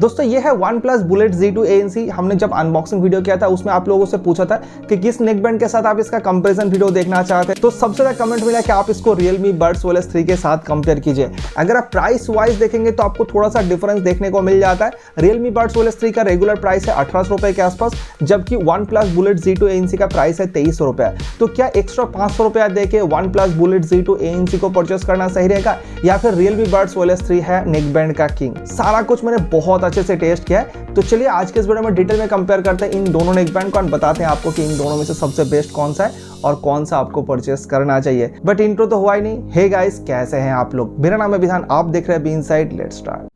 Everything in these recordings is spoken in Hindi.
दोस्तों ये है OnePlus Bullet Z2 ANC। हमने जब अनबॉक्सिंग वीडियो किया था उसमें आप लोगों से पूछा था कि किस नेकबैंड के साथ आप इसका कंपैरिजन वीडियो देखना चाहते हैं, तो सबसे ज्यादा कमेंट मिला कि आप इसको Realme Buds OS 3 के साथ कंपेयर कीजिए। अगर आप प्राइस वाइज देखेंगे तो आपको थोड़ा सा डिफरेंस देखने को मिल जाता है। Realme Buds OS 3 का रेगुलर प्राइस है 1800 रुपए के आसपास, जबकि OnePlus Bullet Z2 ANC का प्राइस है 2300 रुपए। तो क्या एक्स्ट्रा 500 रुपया देके OnePlus Bullet Z2 ANC को परचेस करना सही रहेगा या फिर Realme Buds OS 3 है नेकबैंड का किंग? सारा कुछ मैंने बहुत अच्छे से टेस्ट किया है, तो चलिए आज के इस वीडियो में डिटेल में कंपेयर करते हैं इन दोनों नेकबैंड को और बताते हैं आपको कि इन दोनों में से सबसे बेस्ट कौन सा है और कौन सा आपको परचेस करना चाहिए। बट इंट्रो तो हुआ ही नहीं। हे गाइस, कैसे हैं आप लोग? मेरा नाम है विधान, आप देख रहे हैं बी इनसाइड। Let's start.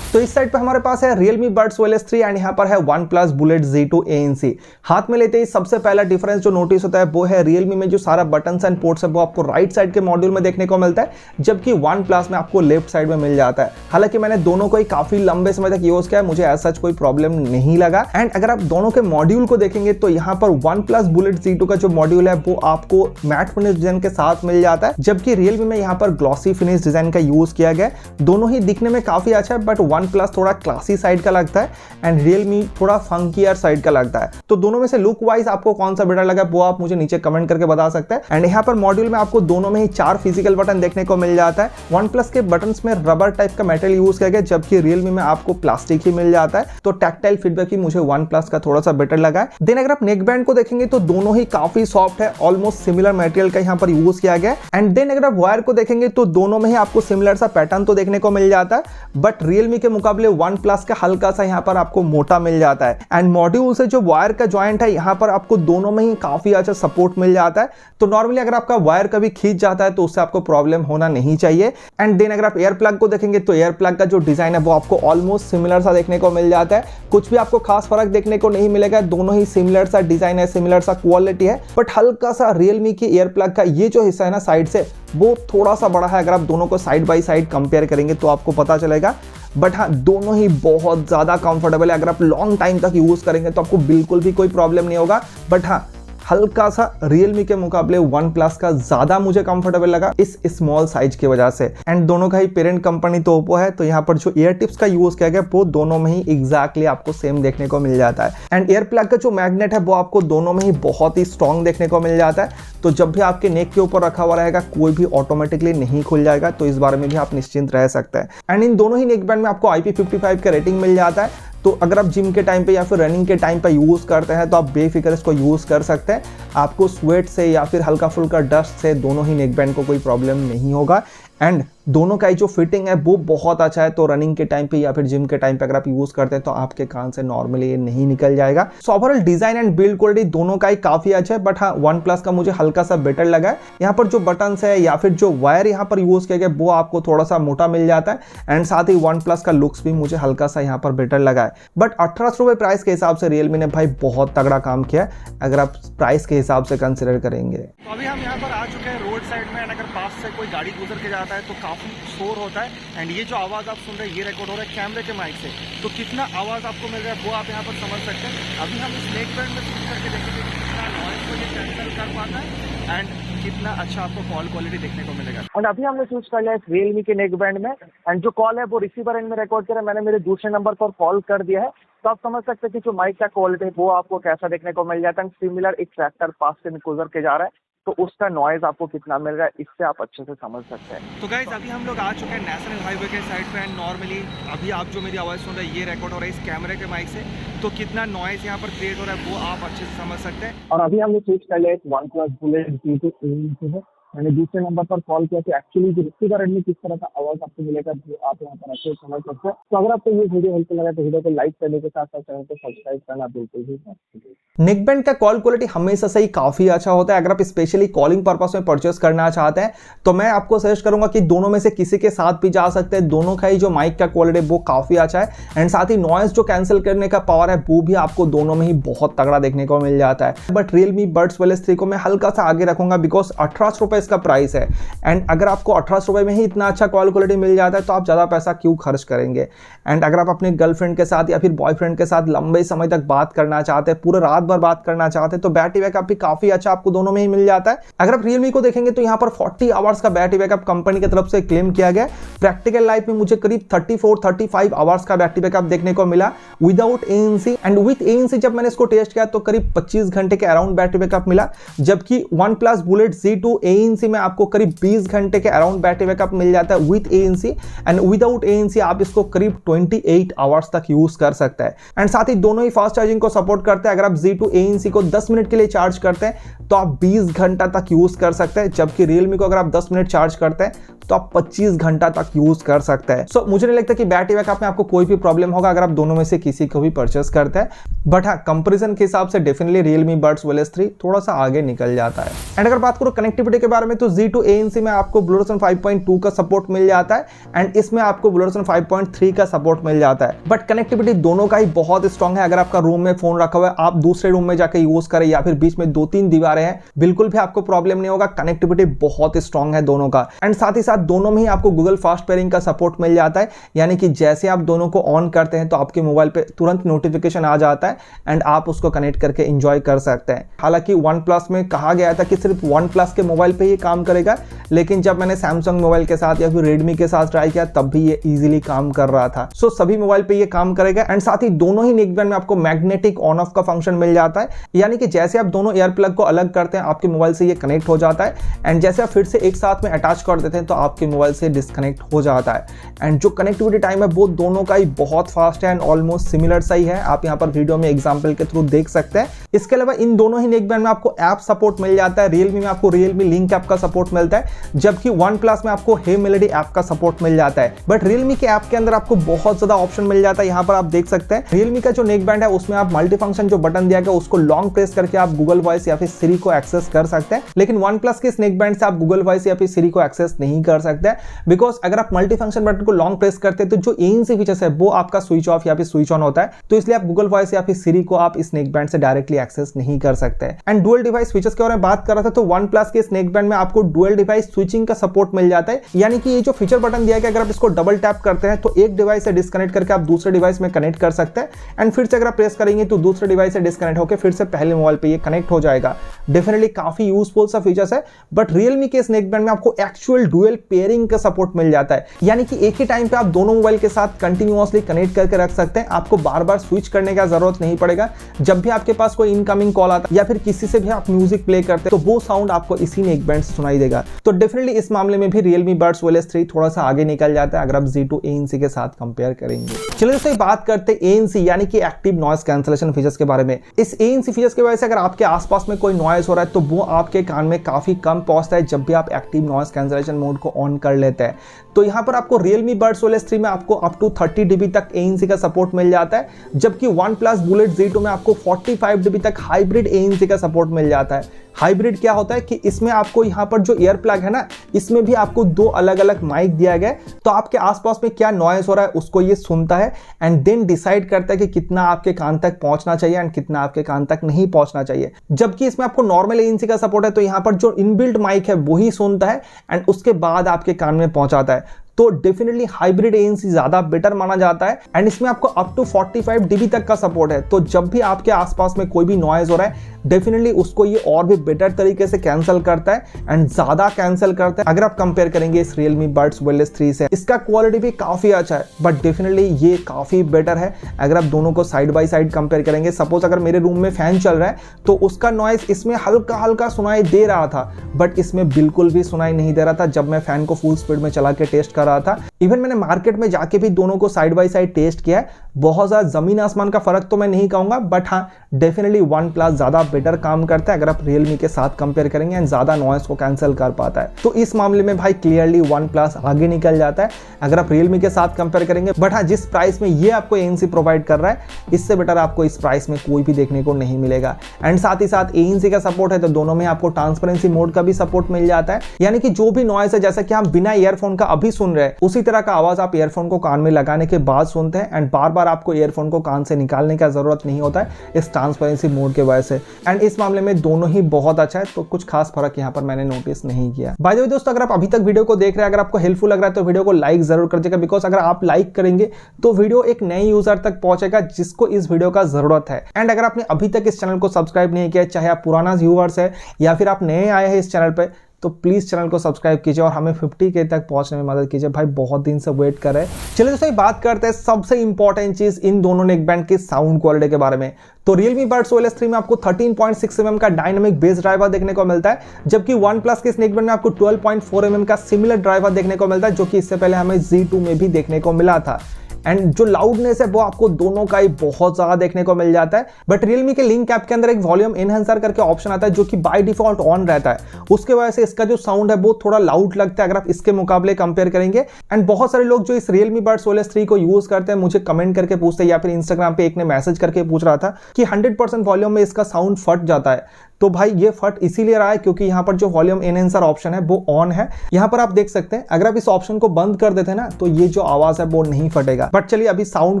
तो इस साइड पे हमारे पास है Realme Buds OS 3 एंड यहाँ पर है OnePlus Bullet Z2 ANC। हाथ में लेते ही सबसे पहला डिफरेंस जो नोटिस होता है वो है Realme में जो सारा बटन्स एंड पोर्ट्स है वो आपको राइट साइड के मॉड्यूल में देखने को मिलता है, जबकि OnePlus में आपको लेफ्ट साइड में मिल जाता है। हालांकि मैंने दोनों को ही काफी लंबे समय तक यूज किया है, मुझे ऐसा कोई प्रॉब्लम नहीं लगा। एंड अगर आप दोनों के मॉड्यूल को देखेंगे तो यहाँ पर OnePlus Bullet Z2 का जो मॉड्यूल है वो आपको मैट फिनिश डिजाइन के साथ मिल जाता है, जबकि Realme में यहाँ पर ग्लॉसी फिनिश डिजाइन का यूज किया गया है। दोनों ही दिखने में काफी अच्छा है, बट OnePlus थोड़ा क्लासी साइड का लगता है एंड Realme थोड़ा फंकियर साइड का लगता है। तो दोनों में से लुक वाइज आपको कौन सा बेटर लगा वो आप मुझे नीचे कमेंट करके बता सकते हैं। एंड यहाँ पर मॉड्यूल में आपको दोनों में ही 4 फिजिकल बटन देखने को मिल जाता है। OnePlus के बटन्स में रबर टाइप का मेटल यूज किया गया, जबकि Realme में आपको प्लास्टिक ही मिल जाता है। तो टैक्टाइल फीडबैक ही मुझे OnePlus का थोड़ा सा बेटर लगा है। देन अगर आप नेक बैंड को देखेंगे तो दोनों ही काफी सॉफ्ट है, ऑलमोस्ट सिमिलर मटेरियल का यहाँ पर यूज किया गया है। एंड देन अगर आप वायर को देखेंगे तो दोनों में ही आपको सिमिलर सा पैटर्न तो देखने को मिल जाता है, बट Realme के मुकाबले OnePlus का हल्का सा यहाँ पर आपको मोटा मिल जाता है। एंड मॉड्यूल से जो वायर का जॉइंट है यहाँ पर आपको दोनों में ही काफी अच्छा सपोर्ट मिल जाता है। तो नॉर्मली अगर आपका वायर कभी खींच जाता है तो उससे आपको प्रॉब्लम होना नहीं चाहिए। एंड देन अगर आप एयर प्लग को देखेंगे तो एयर प्लग का जो डिजाइन है वो आपको ऑलमोस्ट सिमिलर सा देखने को मिल जाता है। कुछ भी आपको खास फर्क देखने को नहीं मिलेगा, दोनों ही सिमिलर सा डिजाइन है, सिमिलर सा क्वालिटी है। बट हल्का सा Realme की एयर प्लग का ये जो हिस्सा है ना साइड से, वो थोड़ा सा बड़ा है। अगर आप दोनों को साइड बाई साइड कंपेयर करेंगे तो आपको पता चलेगा। बट हाँ, दोनों ही बहुत ज़्यादा कंफर्टेबल है। अगर आप लॉन्ग टाइम तक यूज़ करेंगे तो आपको बिल्कुल भी कोई प्रॉब्लम नहीं होगा। बट हाँ, हल्का सा Realme के मुकाबले OnePlus का ज़्यादा मुझे कंफर्टेबल लगा इस स्मॉल साइज की वजह से। एंड दोनों का ही पेरेंट कंपनी तो Oppo है, तो यहाँ पर जो ईयर टिप्स का यूज़ किया गया वो दोनों में ही एग्जैक्टली आपको सेम देखने को मिल जाता है। एंड एयर प्लग का जो मैग्नेट है वो आपको दोनों में ही बहुत ही स्ट्रॉन्ग देखने को मिल जाता है। तो जब भी आपके नेक के ऊपर रखा हुआ रहेगा कोई भी ऑटोमेटिकली नहीं खुल जाएगा, तो इस बारे में भी आप निश्चिंत रह सकते हैं। एंड इन दोनों ही नेक बैंड में आपको IP55 का रेटिंग मिल जाता है। तो अगर आप जिम के टाइम पे या फिर रनिंग के टाइम पे यूज़ करते हैं तो आप बेफिक्र इसको यूज़ कर सकते हैं। आपको स्वेट से या फिर हल्का फुल्का डस्ट से दोनों ही नेक बैंड को कोई प्रॉब्लम नहीं होगा। एंड दोनों का जो फिटिंग है वो बहुत अच्छा है। तो रनिंग के टाइम पे या फिर जिम के टाइम पे अगर आप यूज़ करते हैं तो आपके कान से नॉर्मली ये नहीं निकल जाएगा। So overall design and build quality दोनों का ही काफ़ी अच्छा है। बट हाँ, OnePlus का मुझे हल्का सा बेटर लगा है। यहाँ पर जो बटन्स है या फिर जो वायर यहाँ पर यूज़ किया गया वो आपको थोड़ा सा मोटा मिल जाता है। एंड साथ ही OnePlus का लुक्स भी मुझे हल्का सा यहाँ पर बेटर लगा है। बट 1800 रुपये प्राइस के हिसाब से Realme ने भाई बहुत तगड़ा काम किया है अगर आप प्राइस के हिसाब से कंसिडर करेंगे। तो अभी हम यहाँ पर आ चुके हैं रोड साइड में। अगर पास से कोई गाड़ी गुजर के जाता है तो काफ़ी शोर होता है। एंड ये जो आवाज़ आप सुन रहे हैं ये रिकॉर्ड हो रहा है कैमरे के माइक से। तो कितना आवाज़ आपको मिल रहा है वो आप यहाँ पर समझ सकते हैं। अभी हम इस नेक बैंड में शूट करके देखेंगे कि कितना नॉइज़ को ये कैंसिल कर पाता है एंड कितना अच्छा आपको कॉल क्वालिटी देखने को मिलेगा। और अभी हमने चूज कर लिया है Realme के नेक बैंड में। एंड जो कॉल है वो रिसीवर एंड में रिकॉर्ड किया है, मैंने मेरे दूसरे नंबर पर कॉल कर दिया है। तो आप समझ सकते हैं कि जो माइक का क्वालिटी है वो आपको कैसा देखने को मिल जाता है। सिमिलर एक ट्रैक्टर पास से गुजर के जा रहा है तो उसका नॉइज आपको कितना मिल रहा है, इससे आप अच्छे से समझ सकते हैं। तो गाइस अभी हम लोग आ चुके हैं नेशनल हाईवे के साइड पे। एंड नॉर्मली अभी आप जो मेरी आवाज़ सुन रहे हैं ये रिकॉर्ड हो रहा है इस कैमरे के माइक से। तो कितना नॉइज यहाँ पर क्रिएट हो रहा है वो आप अच्छे से समझ सकते हैं। और अभी हमने चूज कर लिया है OnePlus Bullet Z2 ANC है। मैंने दूसरे नंबर पर कॉल किया कि एक्चुअली जो रिसीवर एंड में किस तरह का आवाज़ आपको मिलेगा वो आप यहाँ पर अच्छे से समझ सकते हैं। तो अगर आपको ये वीडियो हेल्पफुल लगा तो वीडियो को लाइक करने के साथ साथ चैनल को सब्सक्राइब करना बिल्कुल भी मत भूलिए। नेकबैंड का कॉल क्वालिटी हमेशा से ही काफी अच्छा होता है। अगर आप स्पेशली कॉलिंग पर्पस में परचेस करना चाहते हैं तो मैं आपको सजेस्ट करूंगा कि दोनों में से किसी के साथ भी जा सकते हैं। दोनों का ही जो माइक का क्वालिटी वो काफी अच्छा है एंड साथ ही नॉइज जो कैंसिल करने का पावर है वो भी आपको दोनों में ही बहुत तगड़ा देखने को मिल जाता है। बट Realme Buds OS 3 को मैं हल्का सा आगे रखूंगा बिकॉज 1800 रुपए इसका प्राइस है। एंड अगर आपको 1800 रुपये में ही इतना अच्छा कॉल क्वालिटी मिल जाता है तो आप ज़्यादा पैसा क्यों खर्च करेंगे। एंड अगर आप अपने गर्लफ्रेंड के साथ या फिर बॉयफ्रेंड के साथ लंबे समय तक बात करना चाहते हैं, पूरे रात भर बात करना चाहते हैं, तो बैटरी बैकअप भी काफी अच्छा आपको दोनों में ही मिल जाता है। अगर आप रियलमी को देखेंगे तो यहाँ पर 40 आवर्स का बैटरी बैकअप कंपनी की तरफ से क्लेम किया गया। प्रैक्टिकल लाइफ में मुझे करीब 34-35 आवर्स का बैटरी बैकअप देखने को मिला without ANC. And with ANC जब मैंने इसको टेस्ट किया तो करीब 25 घंटे के अराउंड बैटरी बैकअप मिला, जबकि OnePlus Bullet Z2 एएनसी में आपको करीब 20 घंटे के अराउंड बैटरी बैकअप मिल जाता है with ANC. And without ANC आप इसको करीब 28 आवर्स तक यूज कर सकते हैं। एंड साथ ही दोनों ही फास्ट चार्जिंग को सपोर्ट करते हैं। अगर आप Z2 एएनसी को 10 मिनट के लिए चार्ज करते हैं तो आप 20 घंटा तक यूज कर सकते हैं, जबकि रियलमी को अगर आप 10 मिनट चार्ज करते हैं तो आप 25 घंटा तक यूज कर सकते हैं। सो मुझे नहीं लगता कि बैटरी बैकअप में आपको कोई भी प्रॉब्लम होगा अगर आप दोनों में से किसी को भी परचेस करते हैं। बट हाँ, कंपैरिजन के हिसाब से डेफिनेटली रियलमी बड्स OnePlus 3 थोड़ा सा आगे निकल जाता है। एंड अगर बात करो कनेक्टिविटी के बारे में तो Z2 एएनसी में आपको ब्लूटूथ 5.2 का सपोर्ट मिल जाता है एंड इसमें आपको ब्लूटूथ 5.3 का सपोर्ट मिल जाता है। बट कनेक्टिविटी दोनों का ही बहुत स्ट्रॉन्ग है। अगर आपका रूम में फोन रखा हुआ है, आप दूसरे रूम में जाकर यूज करें या फिर बीच में 2-3 दीवारें हैं, बिल्कुल भी आपको प्रॉब्लम नहीं होगा। कनेक्टिविटी बहुत स्ट्रॉन्ग है दोनों का। एंड साथ ही साथ दोनों में ही आपको गूगल फास्ट पेयरिंग का सपोर्ट मिल जाता है, यानी कि जैसे आप दोनों को ऑन करते हैं तो आपके मोबाइल पे तुरंत नोटिफिकेशन आ जाता है एंड आप उसको कनेक्ट करके एंजॉय कर सकते हैं। हालांकि OnePlus में कहा गया था कि सिर्फ OnePlus के मोबाइल पे ही काम करेगा, लेकिन जब मैंने Samsung मोबाइल के साथ या फिर Redmi के साथ ट्राई किया तब भी ये इजीली काम कर रहा था। सो सभी मोबाइल पे ये काम करेगा। एंड साथ ही दोनों ही नेकबैंड में आपको मैग्नेटिक ऑन ऑफ का फंक्शन मिल जाता है, यानी कि जैसे आप दोनों एयर प्लग को अलग करते हैं आपके मोबाइल से ये कनेक्ट हो जाता है एंड जैसे आप फिर से एक साथ में अटैच कर देते हैं तो आपके मोबाइल से डिस्कनेक्ट हो जाता है। एंड जो कनेक्टिविटी टाइम है वो दोनों का ही बहुत फास्ट है एंड ऑलमोस्ट सिमिलर सा ही है। आप यहाँ पर वीडियो में एग्जांपल के थ्रू देख सकते हैं। इसके अलावा इन दोनों ही नेकबैंड में आपको ऐप सपोर्ट मिल जाता है। रियलमी में आपको रियलमी लिंक ऐप का सपोर्ट मिलता है, जबकि OnePlus में आपको हे मेलोडी ऐप का सपोर्ट मिल जाता है। बट रियलमी के ऐप के अंदर आपको बहुत ज्यादा ऑप्शन मिल जाता है। यहाँ पर आप देख सकते हैं रियलमी का जो नेकबैंड है उसमें आप मल्टी फंक्शन जो बटन दिया गया उसको लॉन्ग प्रेस करके आप गूगल वॉइस या फिर सिरी को एक्सेस कर सकते हैं, लेकिन OnePlus के नेकबैंड से आप गूगल वॉइस या फिर सिरी को एक्सेस नहीं कर सकते, बिकॉज अगर आप मल्टी फंक्शन बटन को लॉन्ग प्रेस करते हैं तो जो एएनसी फीचर्स है वो आपका स्विच ऑफ या फिर स्विच ऑन होता है, तो इसलिए आप गूगल वॉइस या फिर सिरी को आप इस नेकबैंड से डायरेक्टली एक्सेस नहीं कर सकते। एंड डुअल डिवाइस फीचर्स के बारे में बात कर रहा था तो OnePlus के नेकबैंड में आपको डुअल डिवाइस स्विचिंग का सपोर्ट मिल जाता है, यानी कि ये जो फीचर बटन दिया गया अगर आप इसको डबल टैप करते हैं तो एक डिवाइस से डिस्कनेक्ट करके आप दूसरे डिवाइस में कनेक्ट कर सकते हैं एंड फिर से अगर आप प्रेस करेंगे तो दूसरे डिवाइस से डिस्कनेक्ट होकर फिर से पहले मोबाइल पे ये कनेक्ट हो जाएगा। डेफिनेटली काफी यूजफुल सा फीचर्स है। बट रियलमी के नेकबैंड में आपको एक्चुअल डुअल पेयरिंग का सपोर्ट मिल जाता है, यानी कि एक ही टाइम पे आप दोनों मोबाइल के साथ कंटिन्यूअसली कनेक्ट करके रख सकते हैं। आपको बार बार स्विच करने का जरूरत नहीं पड़ेगा। जब भी आपके पास कोई इनकमिंग कॉल आता है या फिर किसी से भी आप म्यूजिक प्ले करते हैं तो वो साउंड आपको इसी नेकबैंड से सुनाई देगा। तो डेफिनेटली इस मामले में भी रियलमी बड्स OnePlus 3 थोड़ा सा आगे निकल जाता है अगर आप Z2 एएनसी के साथ कंपेयर करेंगे। चलिए दोस्तों बात करते हैं एएनसी यानी कि एक्टिव नॉइस कैंसलेशन फीचर्स के बारे में। इस एएनसी फीचर्स की वजह से अगर आपके आसपास में कोई नॉइस हो रहा है तो वो आपके कान में काफी कम पहुंचता है जब भी आप एक्टिव नॉइस कैंसलेशन मोड को ऑन कर लेते हैं। तो यहाँ पर आपको रियलमी बड्स OnePlus 3 में आपको अप टू 30 dB तक एएनसी का सपोर्ट मिल जाता है, जबकि OnePlus Bullet Z2 में आपको 45 dB तक हाइब्रिड एएनसी का सपोर्ट मिल जाता है। हाइब्रिड क्या होता है कि इसमें आपको यहाँ पर जो ईयर प्लग है ना, इसमें भी आपको दो अलग अलग माइक दिया गया है, तो आपके आसपास में क्या नॉइस हो रहा है उसको ये सुनता है एंड देन डिसाइड करता है कि कितना आपके कान तक पहुंचना चाहिए एंड कितना आपके कान तक नहीं पहुंचना चाहिए। जबकि इसमें आपको नॉर्मल एएनसी का सपोर्ट है तो यहाँ पर जो इनबिल्ट माइक है वही सुनता है एंड उसके बाद आपके कान में पहुंचाता है। तो डेफिनेटली हाइब्रिड एएनसी ज्यादा बेटर माना जाता है एंड इसमें आपको अप टू 45 dB तक का सपोर्ट है। तो जब भी आपके आसपास में कोई भी नॉइज हो रहा है डेफिनेटली उसको ये और भी बेटर तरीके से कैंसिल करता है एंड ज्यादा कैंसिल करता है। अगर आप कंपेयर करेंगे इस रियलमी बड्स OnePlus 3 से, इसका क्वालिटी भी काफी अच्छा है बट डेफिनेटली ये काफी बेटर है अगर आप दोनों को साइड बाय साइड कंपेयर करेंगे। सपोज अगर मेरे रूम में फैन चल रहा है तो उसका नॉइज इसमें हल्का हल्का सुनाई दे रहा था बट इसमें बिल्कुल भी सुनाई नहीं दे रहा था जब मैं फैन को फुल स्पीड में चला के टेस्ट कर रहा था। इवन मैंने मार्केट में जाके भी दोनों को साइड बाय साइड टेस्ट किया है, बहुत ज्यादा जमीन आसमान का फर्क तो मैं नहीं कहूंगा बट हाँ डेफिनेटली OnePlus ज्यादा बेटर काम करता है अगर आप रियलमी के साथ कंपेयर करेंगे एंड ज्यादा नॉइस को कैंसिल कर पाता है। तो इस मामले में भाई क्लियरली OnePlus आगे निकल जाता है अगर आप रियलमी के साथ कंपेयर करेंगे। बट हाँ जिस प्राइस में ये आपको एएनसी प्रोवाइड कर रहा है इससे बेटर आपको इस प्राइस में कोई भी देखने को नहीं मिलेगा। एंड साथ ही साथ एएनसी का सपोर्ट है तो दोनों में आपको ट्रांसपेरेंसी मोड का भी सपोर्ट मिल जाता है, यानी कि जो भी नॉइस है जैसा कि हम बिना ईयरफोन का अभी सुन सुन रहे हैं उसी तरह का आवाज आप ईयरफोन को कान में लगाने के बाद सुनते हैं एंड बार बार आपको ईयरफोन को कान से निकालने का जरूरत नहीं होता है इस ट्रांसपेरेंसी मोड के वजह से। एंड इस मामले में दोनों ही बहुत अच्छा है, तो कुछ खास फर्क यहाँ पर मैंने नोटिस नहीं किया। बाय द वे दोस्तों, अगर आप अभी तक वीडियो को देख रहे हैं, अगर आपको हेल्पफुल लग रहा है तो वीडियो को लाइक जरूर कर दीजिएगा, बिकॉज अगर आप लाइक करेंगे तो वीडियो एक नए यूजर तक पहुंचेगा जिसको इस वीडियो का जरूरत है। एंड अगर आपने अभी तक इस चैनल को सब्सक्राइब नहीं किया, चाहे आप पुराना व्यूअर्स है या फिर आप नए आए हैं इस चैनल पे, तो प्लीज चैनल को सब्सक्राइब कीजिए और हमें 50K तक पहुंचने में मदद कीजिए। भाई बहुत दिन से वेट कर रहे हैं। चलिए दोस्तों बात करते हैं सबसे इंपॉर्टेंट चीज इन दोनों नेकबैंड की साउंड क्वालिटी के बारे में। तो Realme Buds OLS 3 में आपको 13.6 mm का डायनामिक बेस ड्राइवर देखने को मिलता है, जबकि OnePlus के इस नेकबैंड में आपको 12.4 mm का सिमिलर ड्राइवर देखने को मिलता है, जो कि इससे पहले हमें Z2 में भी देखने को मिला था। एंड जो लाउडनेस है वो आपको दोनों का ही बहुत ज्यादा देखने को मिल जाता है। बट Realme के लिंक ऐप के अंदर एक वॉल्यूम एनहांसर करके ऑप्शन आता है जो कि बाय डिफॉल्ट ऑन रहता है, उसके वजह से इसका जो साउंड है वो थोड़ा लाउड लगता है अगर आप इसके मुकाबले कंपेयर करेंगे। एंड बहुत सारे लोग जो इस Realme Buds OLS 3 को यूज करते हैं मुझे कमेंट करके पूछते हैं या फिर इंस्टाग्राम पे एक ने मैसेज करके पूछ रहा था कि 100% वॉल्यूम में इसका साउंड फट जाता है। तो भाई ये फट इसीलिए रहा है क्योंकि यहाँ पर जो वॉल्यूम एनहांसर ऑप्शन है वो ऑन है। यहाँ पर आप देख सकते हैं अगर आप इस ऑप्शन को बंद कर देते हैं ना तो ये जो आवाज है वो नहीं फटेगा। बट चलिए अभी साउंड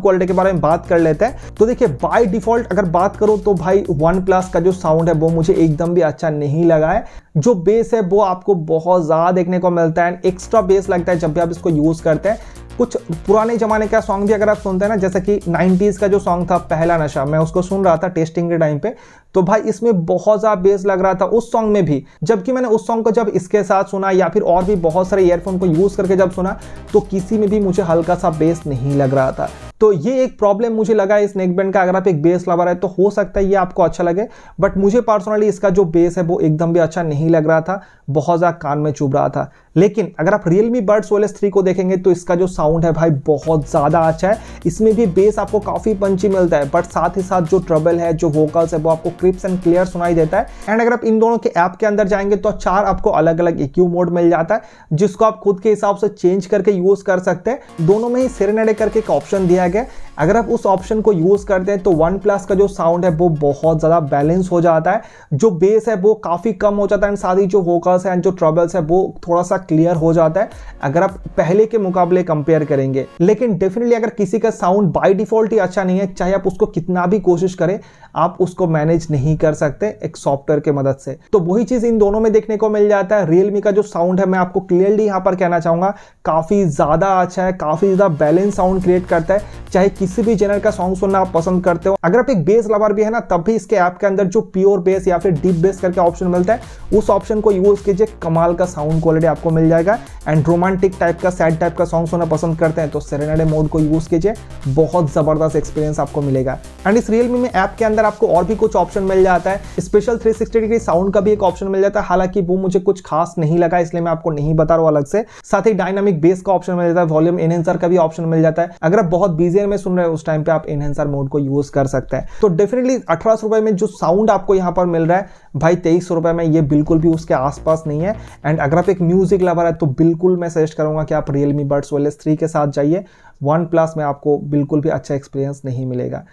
क्वालिटी के बारे में बात कर लेते हैं। तो देखिए बाय डिफॉल्ट अगर बात करो तो भाई OnePlus का जो साउंड है वो मुझे एकदम भी अच्छा नहीं लगा है। जो बेस है वो आपको बहुत ज्यादा देखने को मिलता है, एक्स्ट्रा बेस लगता है जब भी आप इसको यूज करते हैं। कुछ पुराने जमाने का सॉन्ग भी अगर आप सुनते हैं ना, जैसे कि 90s का जो सॉन्ग था पहला नशा, मैं उसको सुन रहा था टेस्टिंग के टाइम पे, तो भाई इसमें बहुत ज्यादा बेस लग रहा था उस सॉन्ग में भी। जबकि मैंने उस सॉन्ग को जब इसके साथ सुना या फिर और भी बहुत सारे ईयरफोन को यूज करके जब सुना तो किसी में भी मुझे हल्का सा बेस नहीं लग रहा था। तो ये एक प्रॉब्लम मुझे लगा इस नेकबैंड का। अगर आप एक बेस लवर है तो हो सकता है ये आपको अच्छा लगे, बट मुझे पर्सनली इसका जो बेस है वो एकदम भी अच्छा नहीं लग रहा था, बहुत ज्यादा कान में चुभ रहा था। लेकिन अगर आप Realme Buds OLS 3 को देखेंगे तो इसका जो साउंड है भाई बहुत ज्यादा अच्छा है। इसमें भी बेस आपको काफी पंची मिलता है, बट साथ ही साथ जो ट्रबल है, जो वोकल्स है वो आपको क्रिस्प एंड क्लियर सुनाई देता है। एंड अगर आप इन दोनों के ऐप के अंदर जाएंगे तो 4 आपको अलग अलग EQ मोड मिल जाता है, जिसको आप खुद के हिसाब से चेंज करके यूज कर सकते हैं। दोनों में ही सेरेनेडे करके एक ऑप्शन दिया गया। अगर आप उस ऑप्शन को यूज करते हैं तो OnePlus का जो साउंड है वो बहुत ज्यादा बैलेंस हो जाता है, जो बेस है वो काफी कम हो जाता है एंड साथ ही जो वोकल्स है एंड जो ट्रबल्स है वो थोड़ा सा क्लियर हो जाता है अगर आप पहले के मुकाबले कंपेयर करेंगे। लेकिन डेफिनेटली अगर किसी का साउंड बाय डिफॉल्ट ही अच्छा नहीं है, चाहे आप उसको कितना भी कोशिश करें, आप उसको मैनेज नहीं कर सकते एक सॉफ्टवेयर के मदद से। तो वही चीज इन दोनों में देखने को मिल जाता है। Realme का जो साउंड है मैं आपको क्लियरली यहां पर कहना चाहूंगा काफी ज्यादा अच्छा है, काफी ज्यादा बैलेंस साउंड क्रिएट करता है। चाहे किसी भी जनर का सॉन्ग सुनना आप पसंद करते हो, अगर आप एक बेस लवर भी है ना, तब भी इसके ऐप के अंदर जो प्योर बेस या फिर डीप बेस करके ऑप्शन मिलता है उस ऑप्शन को यूज कीजिए, कमाल का साउंड क्वालिटी आपको मिल जाएगा। एंड रोमांटिक टाइप का, सैड टाइप का सॉन्ग सुनना पसंद करते हैं तो सेरेनेडे मोड को यूज कीजिए, बहुत जबरदस्त एक्सपीरियंस आपको मिलेगा। एंड इस Realme में ऐप के अंदर आपको और भी कुछ ऑप्शन मिल जाता है, स्पेशल 360 डिग्री साउंड का भी एक ऑप्शन मिल जाता है, हालांकि वो मुझे कुछ खास नहीं लगा इसलिए मैं आपको नहीं बता रहा हूं अलग से। साथ ही डायनामिक बेस का ऑप्शन मिल जाता है, वॉल्यूम एनहांसर का भी ऑप्शन मिल जाता है। अगर आप बहुत बिजी में सुन रहे हो उस टाइम पे आप एनहांसर मोड को यूज कर सकते हैं। तो डेफिनेटली 1800 रुपए में जो साउंड आपको यहाँ पर मिल रहा है भाई 2300 रुपए में ये बिल्कुल भी उसके आसपास नहीं है। एंड अगर आप एक म्यूजिक लवर है तो बिल्कुल मैं सजेस्ट करूंगा कि आप Realme Buds OLS 3 के साथ जाइए। OnePlus में आपको बिल्कुल भी अच्छा एक्सपीरियंस नहीं मिलेगा।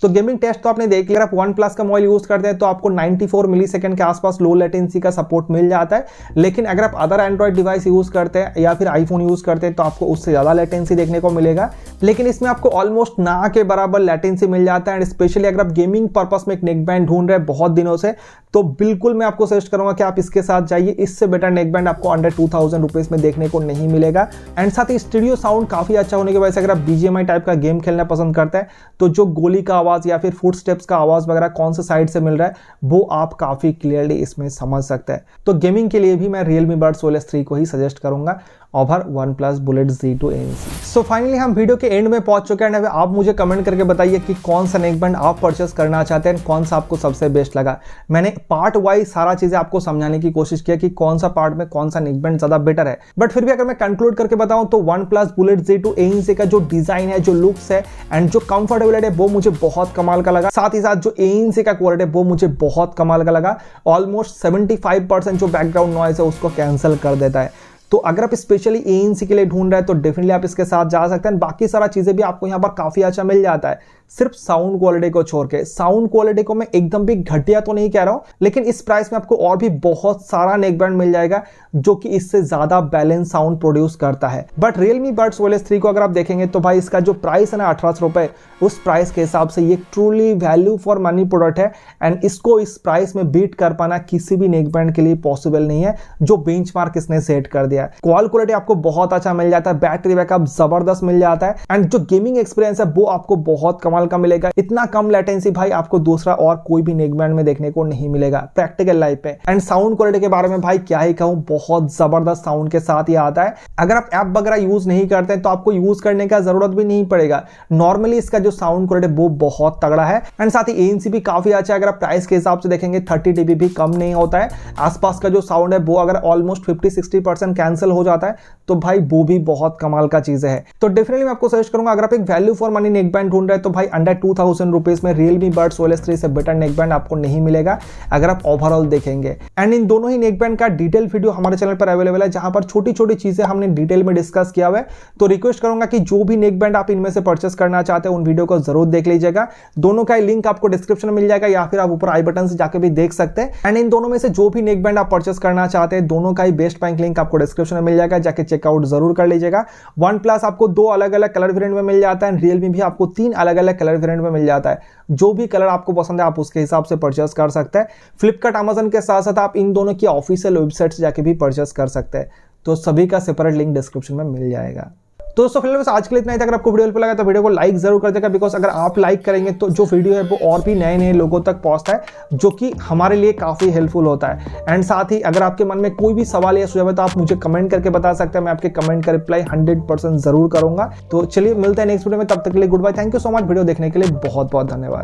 तो गेमिंग टेस्ट तो आपने देख लिया। अगर आप OnePlus का मोबाइल यूज करते हैं तो आपको 94 मिलीसेकंड के आसपास लो लेटेंसी का सपोर्ट मिल जाता है। लेकिन अगर आप अदर एंड्रॉइड डिवाइस यूज करते हैं या फिर आईफोन यूज करते हैं तो आपको उससे ज्यादा लेटेंसी देखने को मिलेगा। लेकिन इसमें आपको ऑलमोस्ट ना के बराबर लेटेंसी मिल जाता है। एंड स्पेशली अगर आप गेमिंग पर्पस में एक नेकबैंड ढूंढ रहे हैं बहुत दिनों से, तो बिल्कुल मैं आपको सजेस्ट करूंगा कि आप इसके साथ जाइए। इससे बेटर नेकबैंड आपको अंडर 2000 रुपीज में देखने को नहीं मिलेगा। एंड साथ ही स्टूडियो साउंड काफी अच्छा होने की वजह से अगर आप BGMI टाइप का गेम खेलना पसंद करते हैं तो जो गोली का आवाज या फिर फुट स्टेप्स का आवाज वगैरह कौन से साइड से मिल रहा है वो आप काफी क्लियरली इसमें समझ सकते हैं। तो गेमिंग के लिए भी मैं Realme Buds OLS 3 को ही सजेस्ट करूंगा over OnePlus Bullet Z2 ANC। So finally हम वीडियो के एंड में पहुंच चुके हैं। आप मुझे कमेंट करके बताइए कि कौन सा नेकबैंड आप परचेस करना चाहते हैं, कौन सा आपको सबसे बेस्ट लगा। मैंने पार्ट वाइज सारा चीजें आपको समझाने की कोशिश किया कि कौन सा पार्ट में कौन सा नेकबैंड ज्यादा बेटर है। बट फिर भी अगर मैं कंक्लूड करके बताऊं तो OnePlus Bullet Z2 ANC का जो डिजाइन है, जो लुक्स है एंड जो कंफर्टेबिलिटी है वो मुझे बहुत बहुत कमाल का लगा। साथ ही साथ जो ANC का क्वालिटी है वो मुझे बहुत कमाल का लगा। ऑलमोस्ट 75% जो बैकग्राउंड नॉइज है उसको कैंसिल कर देता है। तो अगर आप स्पेशली ANC के लिए ढूंढ रहे हैं तो डेफिनेटली आप इसके साथ जा सकते हैं। बाकी सारा चीजें भी आपको यहाँ पर काफी अच्छा मिल जाता है, सिर्फ साउंड क्वालिटी को छोड़ के। साउंड क्वालिटी को मैं एकदम भी घटिया तो नहीं कह रहा हूं, लेकिन इस प्राइस में आपको और भी बहुत सारा नेकबैंड मिल जाएगा जो कि इससे ज्यादा बैलेंस साउंड प्रोड्यूस करता है। बट Realme Buds OLS 3 को अगर आप देखेंगे तो भाई इसका जो प्राइस है ना 1800 रुपए, उस प्राइस के हिसाब से ये truly value for money product है। एंड इसको इस प्राइस में बीट कर पाना किसी भी नेकबैंड के लिए पॉसिबल नहीं है जो बेंचमार्क इसने सेट कर दिया है। कॉल क्वालिटी आपको बहुत अच्छा मिल जाता है, बैटरी बैकअप जबरदस्त मिल जाता है, एंड जो गेमिंग एक्सपीरियंस है वो आपको बहुत कमाल का मिलेगा। इतना कम लेटेंसी भाई आपको दूसरा और कोई भी नेकबैंड में देखने को नहीं मिलेगा प्रैक्टिकल लाइफ पे। एंड साउंड क्वालिटी के बारे में भाई क्या ही कहूं, बहुत जबरदस्त साउंड के साथ ये आता है। अगर आप ऐप वगैरह यूज नहीं करते तो आपको यूज करने का जरूरत भी नहीं पड़ेगा। नॉर्मली इसका जो साउंड क्वालिटी वो बहुत तगड़ा है। एंड साथ ही ANC भी काफी अच्छा है। अगर आप प्राइस के हिसाब से देखेंगे 30 dB भी कम नहीं होता है। आसपास का जो साउंड है वो अगर ऑलमोस्ट 50-60% कैंसिल हो जाता है तो भाई वो भी बहुत कमाल का चीज है। तो डेफिनेटली मैं आपको सजेस्ट करूंगा, अगर आप एक वैल्यू फॉर मनी नेकबैंड ढूंढ रहे हैं तो भाई अंडर 2000 रुपीज में Realme Buds OLS 3 से बेटर नेकबैंड आपको नहीं मिलेगा अगर आप ओवरऑल देखेंगे। एंड इन दोनों ही नेकबैंड का डिटेल वीडियो हमारे चैनल पर अवेलेबल है जहां पर छोटी छोटी चीजें हमने डिटेल में डिस्कस किया हुआ है। तो रिक्वेस्ट करूंगा कि जो भी नेकबैंड आप इनमें से परचेस करना चाहते हैं उन वीडियो को जरूर देख लीजिएगा। दोनों का लिंक आपको डिस्क्रिप्शन में मिल जाएगा या फिर आप ऊपर आई बटन से जाकर भी देख सकते हैं। एंड इन दोनों में से जो भी नेकबैंड आप परचेस करना चाहते हैं दोनों का ही बेस्ट बैंक लिंक आपको डिस्क्रिप्शन में मिल जाएगा, जाके चेकआउट जरूर कर लीजिएगा। OnePlus आपको 2 अलग अलग कलर वेरिएंट में मिल जाता है, Realme भी आपको 3 अलग अलग कलर वेरिएंट में मिल जाता है। जो भी कलर आपको पसंद है आप उसके हिसाब से परचेस कर सकते हैं। फ्लिपकार्ट अमेजन के साथ साथ आप इन दोनों की ऑफिशियल वेबसाइट से जाके भी परचेस कर सकते हैं। तो सभी का सेपरेट लिंक डिस्क्रिप्शन में मिल जाएगा। तो दोस्तों फिलहाल बस आज के लिए इतना ही था। अगर आपको वीडियो हेल्पफुल लगा तो वीडियो को लाइक जरूर कर देगा, बिकॉज अगर आप लाइक करेंगे तो जो वीडियो है वो और भी नए नए लोगों तक पहुंचता है जो कि हमारे लिए काफी हेल्पफुल होता है। एंड साथ ही अगर आपके मन में कोई भी सवाल या सुझाव है तो आप मुझे कमेंट करके बता सकते हैं, मैं आपके कमेंट का रिप्लाई 100% जरूर करूंगा। तो चलिए मिलते हैं नेक्स्ट वीडियो में, तब तक के लिए goodbye. Thank you so much video देखने के लिए, बहुत बहुत धन्यवाद।